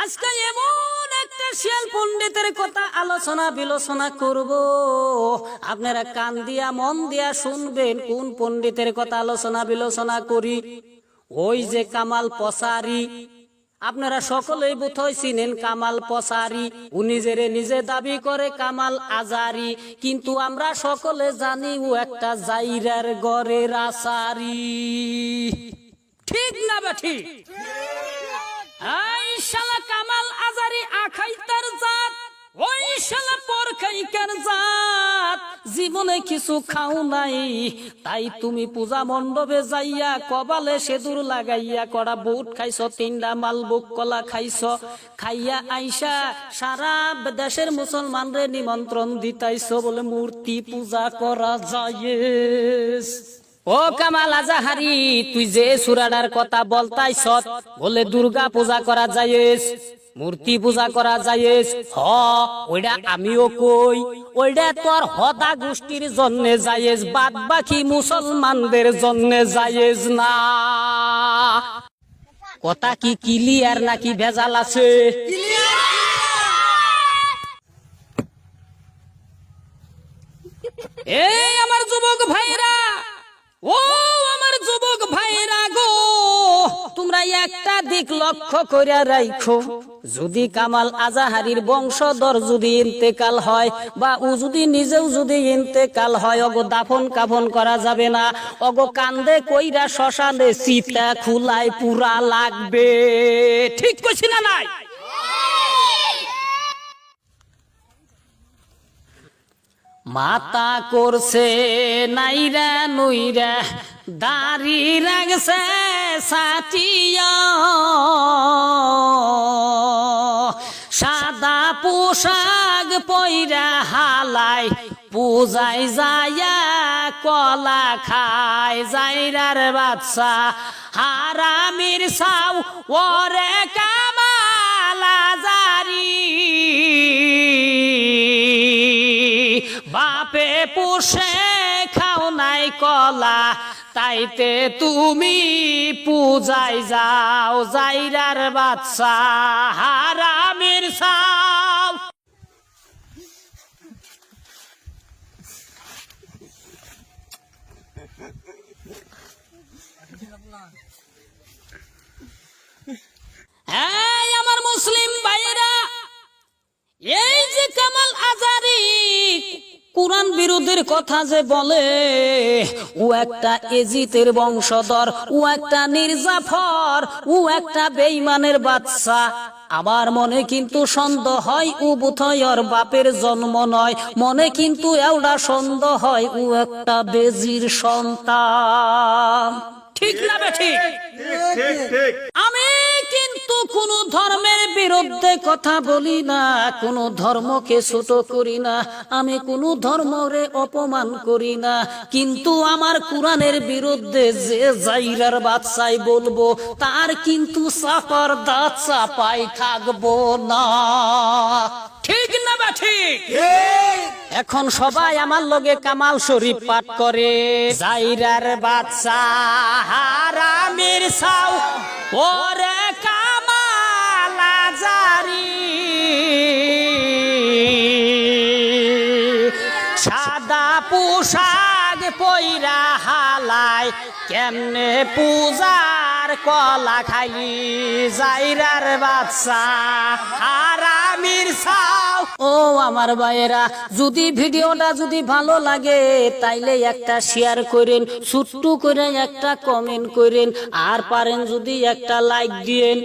আজকে এমন একটা শিয়াল পণ্ডিতের কথা আলোচনা বিলোচনা করব, আপনারা কান দিয়া মন দিয়া শুনবেন। কোন পণ্ডিতের কথা আলোচনা বিলোচনা করি? ওই যে কামাল পসারি, আপনারা সকলেই বোধহয় চিনেন কামাল পসারি। ও নিজেরে নিজে দাবি করে কামাল আজারি, কিন্তু আমরা সকলে জানি ও একটা জাইরার গড়ের আসারি। ঠিক না বা ঠিক? এই শালা কামাল আজারি আখাইতার জাত, ওই শালা পরখাইকার জাত। জীবনে কিছু খাও নাই, তাই তুমি পূজা মণ্ডপে যাইয়া কপালে সেদুর লাগাইয়া কড়া বুট খাইছ, 3টা মালবুক কলা খাইছ। খাইয়া আইসা সারা দেশের মুসলমানরে নিমন্ত্রণ দিতাইছ বলে মূর্তি পূজা করা যায়। ও কামাল আজাহারি, তুই যে সুরাডার কথা বলতাইছ বলে দুর্গা পূজা করা যায়, মূর্তি পূজা করা যায়। ওইটা আমিও কই, ওইটা তোর হদা গোষ্ঠীর জন্য জায়েজ, বাদ বাকি মুসলমানদের জন্য জায়েজ না। কথা কি ক্লিয়ার নাকি ভেজাল আছে? এই আমার যুবক ভাইরা, ও আমার যুবক ভাইরা গো, তোমরা একটা দিক লক্ষ্য করে রাখো। যদি কামাল আজাহারির বংশধর যদি ইন্তেকাল হয়, বা ও যদি নিজেও যদি ইন্তেকাল হয়, অগো দাফন কাফন করা যাবে না। অগো কান্দে কইরা শ্মশানে চিতা খুলায় পুরা লাগবে। ঠিক কইছি না নাই? মাতা করছে নাইরা নইরা, দাড়ি রাখছে সাটিয়া, সাদা পোশাক পইরা হালাই পূজায় যায়া কলা খায়। জাইরার বাদশা হারামির সাউ ওরে কামাল আজারি, বাপে পুষে খাও নাই কলা, তাইতে তুমি পূজায় যাও। জাইরার বাদশা হারামির সাও। এই আমার মুসলিম ভাইরা, এই যে কামাল আজারি কুরআন বিরোধীর কথা যে বলে, ও একটা এজিতের বংশধর, ও একটা মির্জাফর, ও একটা বেঈমানের বাদশা। আমার মনে কিন্তু সন্দেহ হয় ও বোধহয় ওর বাপের জন্ম নয়, মনে কিন্তু এওটা সন্দেহ হয় ও একটা বেজির সন্তান। ঠিক না বেঠিক? আমি কিন্তু কোন ধর্মের বিরুদ্ধে কথা বলি না, কোন ধর্মকে ছোট করি না, আমি কোন ধর্মরে অপমান করি না, কিন্তু আমার কোরআনের বিরুদ্ধে যে জাইরার বাদশাই বলবো, তার কিন্তু চাপার দাঁত চাপাই থাকবো না। ঠিক না বা ঠিক? এখন সবাই আমার লগে কামাল শরীফ পাঠ করে। জাইরার বাদশা হারামির সাউ ওরে কামাল আজারি, সাদা পোশাক পইরা হালায় কেমনে পূজার কলা খাইলি। জাইরার বাদশা হারামির সাও। ও আমার ভাইয়েরা, যদি ভিডিওটা যদি ভালো লাগে তাইলে একটা শেয়ার করেন, ছোট্ট করে একটা কমেন্ট করেন, আর পারেন যদি একটা লাইক দিয়েন।